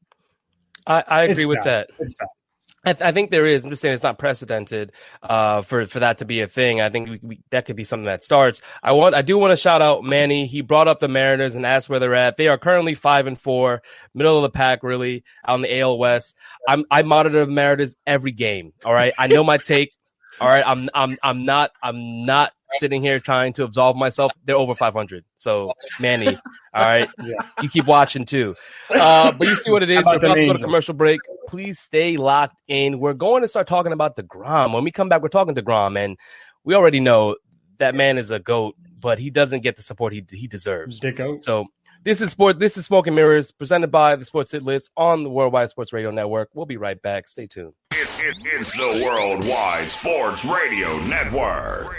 I agree with that. It's bad. I think there is. I'm just saying it's not precedented for that to be a thing. I think that could be something that starts. I do want to shout out Manny. He brought up the Mariners and asked where they're at. They are currently 5-4, middle of the pack, really, out in the AL West. I monitor the Mariners every game. All right, I know my take. All right, I'm not sitting here trying to absolve myself. They're over 500. So Manny, all right, you keep watching too. But you see what it is. We're about to go to commercial break. Please stay locked in. We're going to start talking about DeGrom. When we come back, we're talking DeGrom, and we already know that man is a GOAT, but he doesn't get the support he deserves. So this is Smoke and Mirrors, presented by the Sports Hit List on the Worldwide Sports Radio Network. We'll be right back. Stay tuned. It's the Worldwide Sports Radio Network.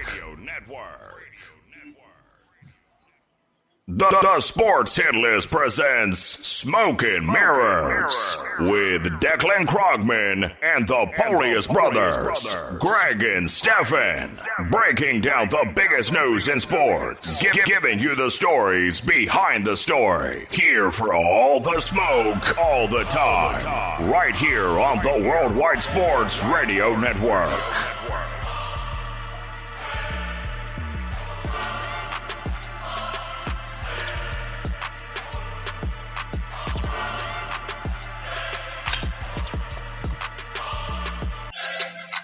The Sports Hit List presents Smokin' Mirrors with Declan Krogman and the Polius Brothers, Greg and Stefan, breaking down the biggest news in sports, giving you the stories behind the story. Here for all the smoke, all the time, right here on the Worldwide Sports Radio Network.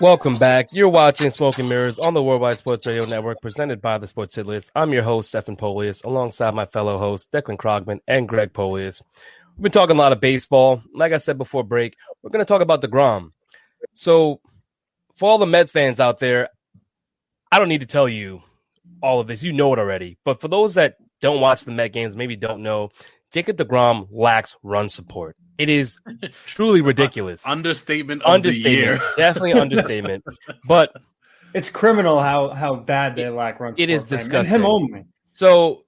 Welcome back. You're watching Smoke and Mirrors on the Worldwide Sports Radio Network, presented by the Sports Hit List. I'm your host, Stefan Polius, alongside my fellow hosts, Declan Krogman and Greg Polius. We've been talking a lot of baseball. Like I said before break, we're going to talk about DeGrom. So, for all the Mets fans out there, I don't need to tell you all of this. You know it already. But for those that don't watch the Met games, maybe don't know, Jacob DeGrom lacks run support. It is truly ridiculous. Understatement of the year. Definitely an understatement. But it's criminal how bad they lack run support. It is disgusting. And him only. So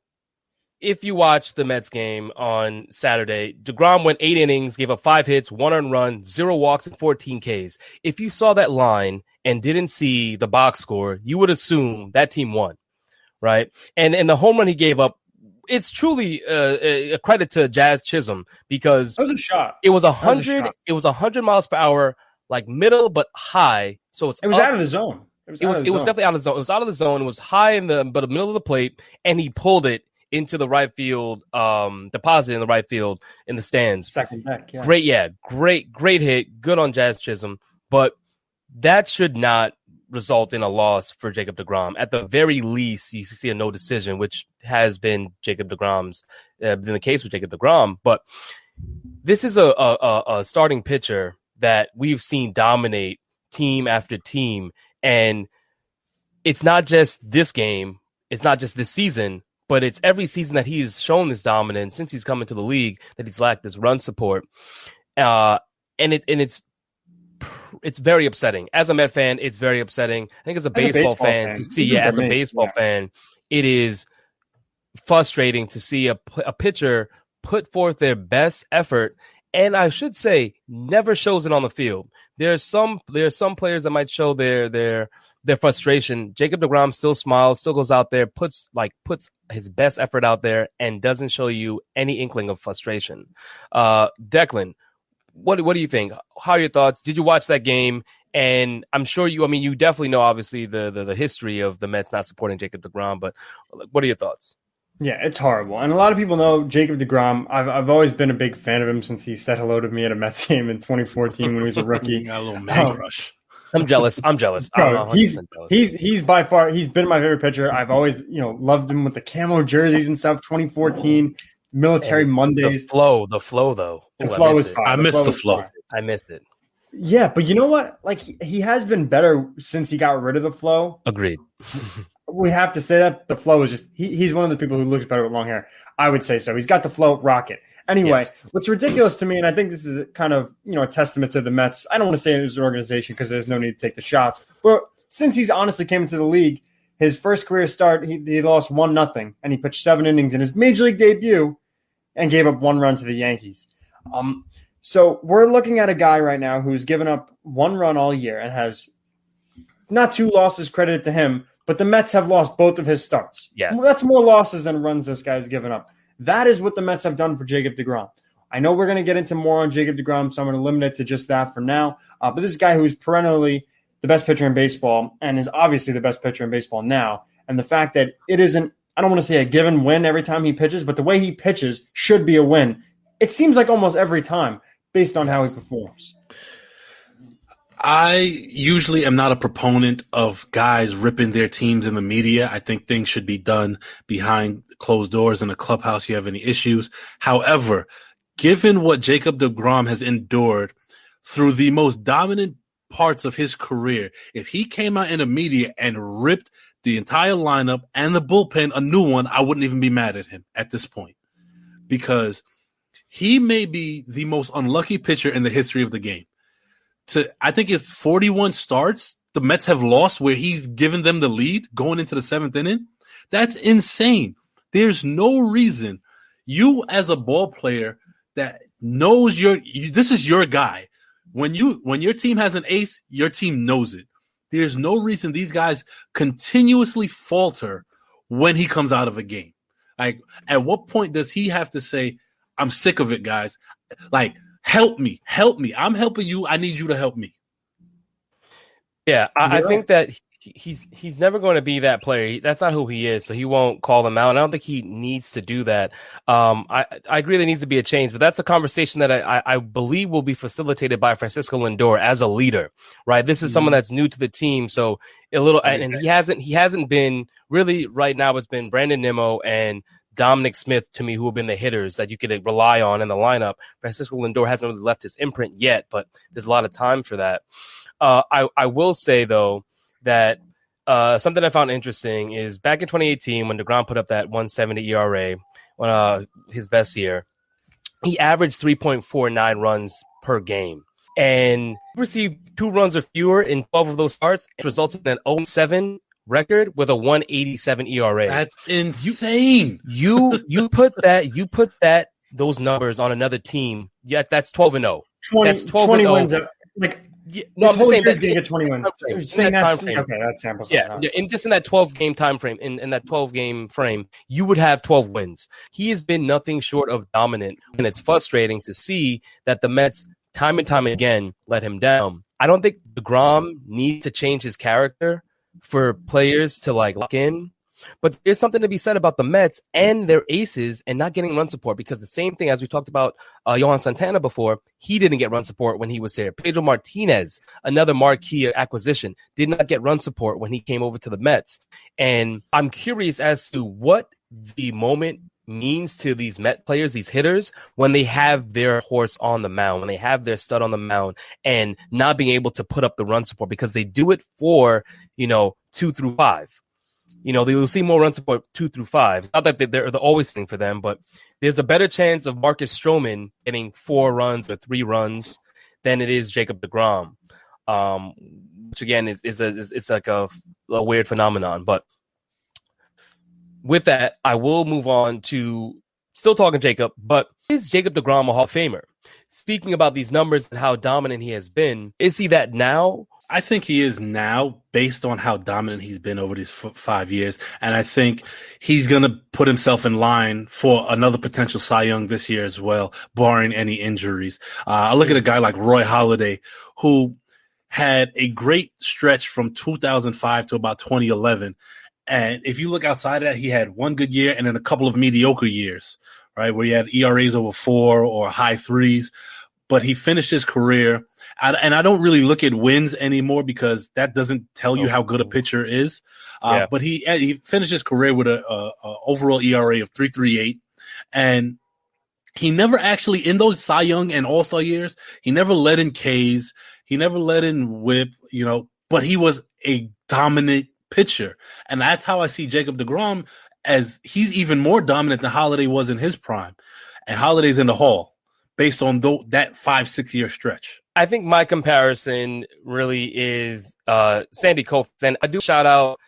if you watch the Mets game on Saturday, DeGrom went 8 innings, gave up 5 hits, 1 earned run, 0 walks, and 14 Ks. If you saw that line and didn't see the box score, you would assume that team won, right? And the home run he gave up, it's truly a credit to Jazz Chisholm, because that was a shot. It was 100. It was 100 miles per hour, like middle but high. So it was out of the zone. It was definitely out of the zone. It was out of the zone. It was high in the middle of the plate, and he pulled it into the right field, deposit in the right field in the stands. Second deck. Yeah. Great hit. Good on Jazz Chisholm, but that should not result in a loss for Jacob DeGrom. At the very least, you see a no decision, which has been Jacob DeGrom's been the case with Jacob DeGrom. But this is a starting pitcher that we've seen dominate team after team, and it's not just this game, it's not just this season, but it's every season that he's shown this dominance since he's come into the league that he's lacked this run support. And it's very upsetting. As a Met fan, it's very upsetting. I think as a baseball fan to see, as a baseball fan, it is frustrating to see a pitcher put forth their best effort, and I should say never shows it on the field. There's some players that might show their frustration. Jacob deGrom still smiles, still goes out there, puts his best effort out there, and doesn't show you any inkling of frustration. Declan, what do you think? How are your thoughts? Did you watch that game? And I'm sure you definitely know, obviously, the history of the Mets not supporting Jacob deGrom, but what are your thoughts? Yeah, it's horrible. And a lot of people know Jacob deGrom. I've always been a big fan of him since he said hello to me at a Mets game in 2014 when he was a rookie. Got a little man crush. I'm jealous. Bro, he's by far, he's been my favorite pitcher. I've always, loved him with the camo jerseys and stuff. 2014 Military Mondays. The flow though. The flow was fine. I missed the flow. I missed it. Yeah, but you know what? Like, he has been better since he got rid of the flow. Agreed. We have to say that the flow is just he's one of the people who looks better with long hair. I would say so. He's got the flow, rocket. Anyway, Yes. What's ridiculous to me, and I think this is kind of a testament to the Mets. I don't want to say it was an organization because there's no need to take the shots. But since he's honestly came into the league, his first career start, he lost 1-0, and he pitched 7 innings in his major league debut, and gave up 1 run to the Yankees. So we're looking at a guy right now who's given up 1 run all year and has not 2 losses credited to him, but the Mets have lost both of his starts. Yeah. That's more losses than runs this guy's given up. That is what the Mets have done for Jacob deGrom. I know we're going to get into more on Jacob deGrom, so I'm going to limit it to just that for now. But this is a guy who's perennially the best pitcher in baseball and is obviously the best pitcher in baseball now. And the fact that it isn't, I don't want to say a given win every time he pitches, but the way he pitches should be a win. It seems like almost every time based on how he performs. I usually am not a proponent of guys ripping their teams in the media. I think things should be done behind closed doors in a clubhouse if you have any issues. However, given what Jacob deGrom has endured through the most dominant parts of his career, if he came out in the media and ripped the entire lineup and the bullpen a new one, I wouldn't even be mad at him at this point, because he may be the most unlucky pitcher in the history of the game. I think it's 41 starts the Mets have lost where he's given them the lead going into the 7th inning. That's insane. There's no reason you as a ball player that knows this is your guy. When your team has an ace, your team knows it. There's no reason these guys continuously falter when he comes out of a game. Like, at what point does he have to say, I'm sick of it, guys? Like, help me. I'm helping you. I need you to help me. Yeah, I think that he's never going to be that player. That's not who he is, so he won't call them out. And I don't think he needs to do that. I agree there needs to be a change, but that's a conversation that I believe will be facilitated by Francisco Lindor as a leader, right? This is someone that's new to the team, so and he hasn't been really right now. It's been Brandon Nimmo and Dominic Smith, to me, who have been the hitters that you could rely on in the lineup. Francisco Lindor hasn't really left his imprint yet, but there's a lot of time for that. I will say, though, that something I found interesting is back in 2018 when DeGrom put up that 170 ERA, his best year, he averaged 3.49 runs per game and received 2 runs or fewer in 12 of those starts, which resulted in an 0-7 record with a 187 ERA. That's insane. You put those numbers on another team. Yeah, that's 12-0. That's 20 wins. No, I'm just saying that's going to get 20 wins. Okay, that's sample size. Yeah, in that 12-game time frame, in that 12-game frame, you would have 12 wins. He has been nothing short of dominant, and it's frustrating to see that the Mets time and time again let him down. I don't think DeGrom needs to change his character for players to lock in. But there's something to be said about the Mets and their aces and not getting run support, because the same thing as we talked about Johan Santana before, he didn't get run support when he was there. Pedro Martinez, another marquee acquisition, did not get run support when he came over to the Mets. And I'm curious as to what the moment means to these Met players, these hitters, when they have their horse on the mound, when they have their stud on the mound and not being able to put up the run support, because they do it for, 2 through 5. They'll see more run support 2 through 5. Not that they're the always thing for them, but there's a better chance of Marcus Stroman getting 4 runs or 3 runs than it is Jacob deGrom, which again is like a weird phenomenon. But with that, I will move on to still talking Jacob, but is Jacob deGrom a Hall of Famer? Speaking about these numbers and how dominant he has been, is he that now? I think he is now based on how dominant he's been over these 5 years. And I think he's going to put himself in line for another potential Cy Young this year as well, barring any injuries. I look at a guy like Roy Halladay, who had a great stretch from 2005 to about 2011. And if you look outside of that, he had one good year and then a couple of mediocre years, right, where he had ERAs over 4 or high 3s. But he finished his career, and I don't really look at wins anymore because that doesn't tell you how good a pitcher is. But he finished his career with a overall ERA of 3.38, and he never actually, in those Cy Young and All-Star years, he never led in Ks, he never led in WHIP, but he was a dominant pitcher, and that's how I see Jacob deGrom, as he's even more dominant than Halladay was in his prime, and Holladay's in the Hall. Based on that 5-6 year stretch, I think my comparison really is Sandy Koufax, and I do shout out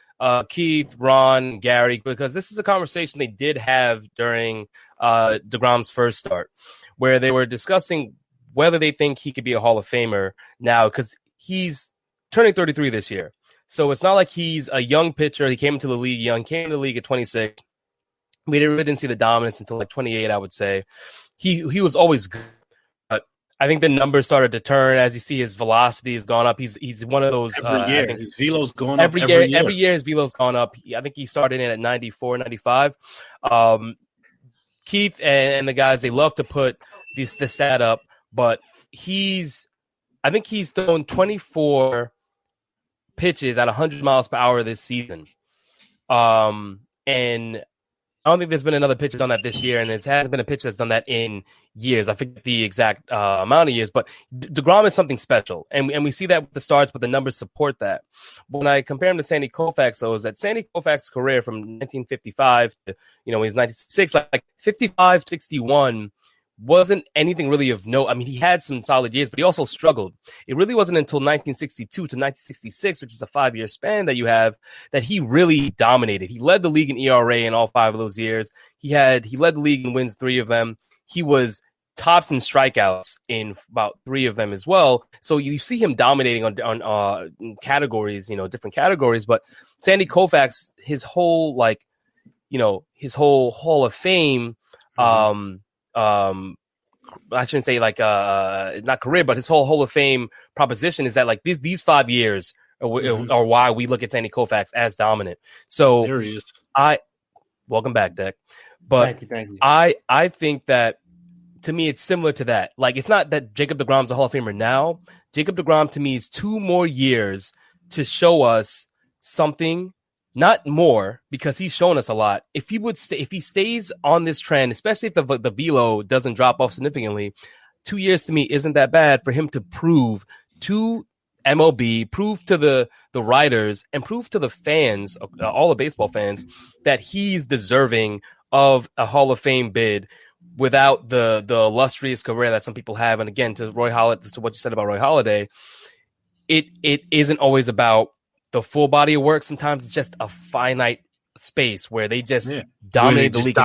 Keith, Ron, Gary, because this is a conversation they did have during deGrom's first start, where they were discussing whether they think he could be a Hall of Famer now, because he's turning 33 this year. So it's not like he's a young pitcher. He came into the league young, came into the league at 26. We really didn't see the dominance until like 28, I would say. He was always good, but I think the numbers started to turn as you see his velocity has gone up. He's one of those every year. I think his velo's gone up every year. Every year his velo's gone up. I think he started in at 94, 95. Keith and the guys, they love to put the stat up, but I think he's thrown 24 pitches at 100 miles per hour this season. And I don't think there's been another pitcher done that this year, and it hasn't been a pitcher that's done that in years. I forget the exact amount of years, but deGrom is something special, and we see that with the starts, but the numbers support that. But when I compare him to Sandy Koufax, though, is that Sandy Koufax's career from 1955 to, he's 96, like 55, 61, wasn't anything really of note. I mean, he had some solid years, but he also struggled. It really wasn't until 1962 to 1966, which is a 5-year span that you have, that he really dominated. He led the league in ERA in all 5 of those years. He led the league in wins 3 of them. He was tops in strikeouts in about 3 of them as well. So you see him dominating on categories, different categories. But Sandy Koufax, his whole Hall of Fame, I shouldn't say not career, but his whole Hall of Fame proposition is that like these 5 years are why we look at Sandy Koufax as dominant. So there he is. Welcome back, Deck. But thank you. I think that, to me, it's similar to that. Like, it's not that Jacob deGrom's a Hall of Famer now. Jacob deGrom, to me, is 2 more years to show us something. Not more, because he's shown us a lot. If he stays on this trend, especially if the velo doesn't drop off significantly, 2 years to me isn't that bad for him to prove to MLB, prove to the writers, and prove to the fans, all the baseball fans, that he's deserving of a Hall of Fame bid without the illustrious career that some people have. And again, to what you said about Roy Halladay, it isn't always about the full body of work. Sometimes it's just a finite space where they just dominate the league.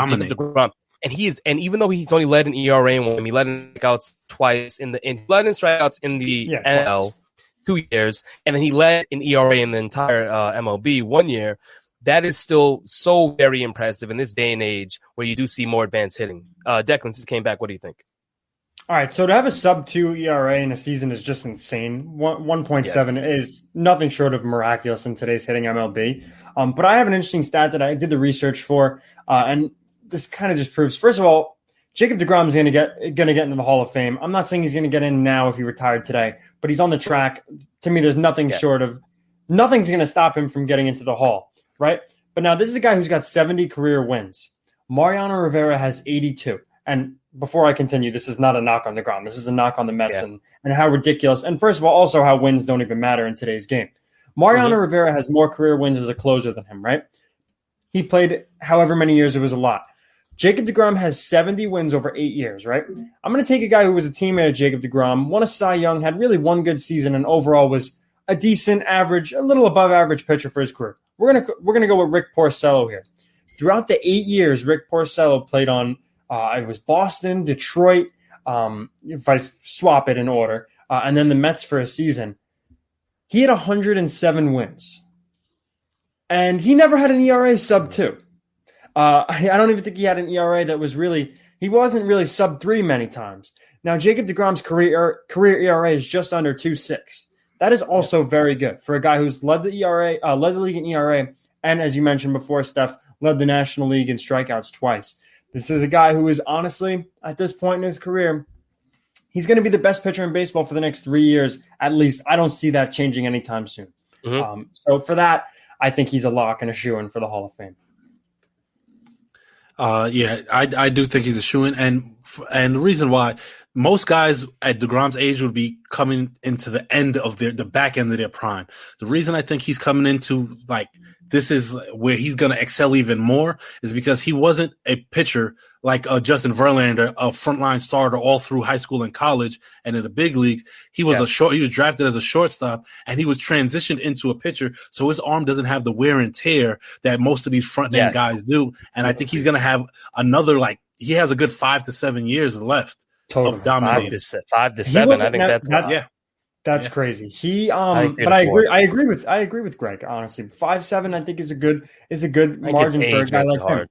And even though he's only led in ERA in 1, he led in strikeouts twice in the NL 2 years, and then he led in ERA in the entire MLB 1 year. That is still so very impressive in this day and age where you do see more advanced hitting. Declan, since came back, what do you think? All right, so to have a sub-2 ERA in a season is just insane. 1.7 is nothing short of miraculous in today's hitting MLB. But I have an interesting stat that I did the research for, and this kind of just proves, first of all, Jacob deGrom is going to get into the Hall of Fame. I'm not saying he's going to get in now if he retired today, but he's on the track. To me, there's nothing short of – nothing's going to stop him from getting into the Hall, right? But now this is a guy who's got 70 career wins. Mariano Rivera has 82. And before I continue, this is not a knock on deGrom. This is a knock on the Mets and how ridiculous. And first of all, also how wins don't even matter in today's game. Mariano Rivera has more career wins as a closer than him, right? He played however many years, it was a lot. Jacob deGrom has 70 wins over 8 years, right? I'm going to take a guy who was a teammate of Jacob deGrom, won a Cy Young, had really one good season, and overall was a decent average, a little above average pitcher for his career. We're gonna go with Rick Porcello here. Throughout the 8 years, Rick Porcello played on it was Boston, Detroit, if I swap it in order, and then the Mets for a season. He had 107 wins. And he never had an ERA sub 2. I don't even think he had an ERA that was really – he wasn't really sub 3 many times. Now, Jacob deGrom's career ERA is just under 2.6. That is also very good for a guy who's led the league in ERA, and as you mentioned before, Steph, led the National League in strikeouts twice. This is a guy who is honestly, at this point in his career, he's going to be the best pitcher in baseball for the next 3 years. At least I don't see that changing anytime soon. Mm-hmm. So for that, I think he's a lock and a shoo-in for the Hall of Fame. I do think he's a shoo-in, and the reason why most guys at deGrom's age would be coming into the end of the back end of their prime. The reason I think he's coming into this is where he's going to excel even more is because he wasn't a pitcher like Justin Verlander, a frontline starter all through high school and college and in the big leagues. He was he was drafted as a shortstop, and he was transitioned into a pitcher, so his arm doesn't have the wear and tear that most of these front end guys do. And I think he's going to have another he has a good 5 to 7 years left of dominating. 5 to 7. I think that's crazy. I agree with Greg, honestly. 5.7 I think is a good margin for a guy like him.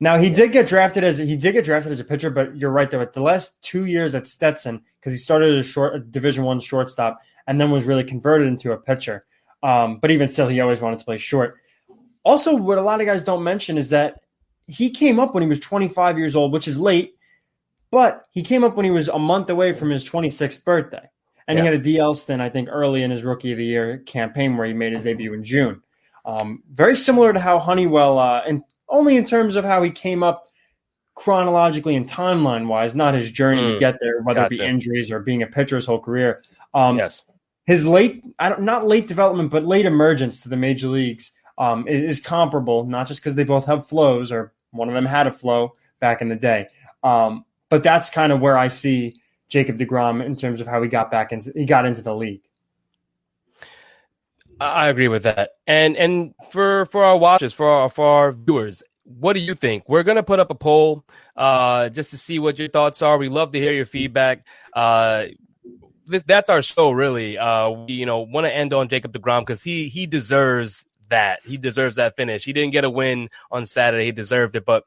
Now he did get drafted as a pitcher, but you're right though. The last 2 years at Stetson, because he started as a Division I shortstop and then was really converted into a pitcher. But even still, he always wanted to play short. Also, what a lot of guys don't mention is that he came up when he was 25 years old, which is late, but he came up when he was a month away from his 26th birthday. And he had a DL stint, I think, early in his Rookie of the Year campaign where he made his debut in June. Very similar to how Honeywell, and only in terms of how he came up chronologically and timeline-wise, not his journey to get there, whether it be injuries or being a pitcher his whole career. His not late development, but late emergence to the major leagues is comparable, not just because they both have flows, or one of them had a flow back in the day. But that's kind of where I see Jacob deGrom in terms of how he got into the league. I agree with that. And for our watchers, for our viewers, what do you think? We're going to put up a poll just to see what your thoughts are. We love to hear your feedback. That's our show, really. We want to end on Jacob deGrom because he deserves that. He deserves that finish. He didn't get a win on Saturday. He deserved it. But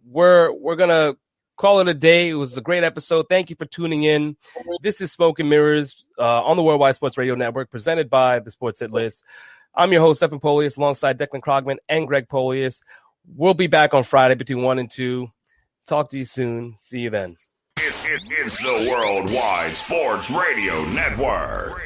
we're going to call it a day. It was a great episode. Thank you for tuning in. This is Smoke and Mirrors on the Worldwide Sports Radio Network, presented by the Sports Hit List. I'm your host, Stephen Polius, alongside Declan Krogman and Greg Polius. We'll be back on Friday between 1 and 2. Talk to you soon. See you then. It's the Worldwide Sports Radio Network.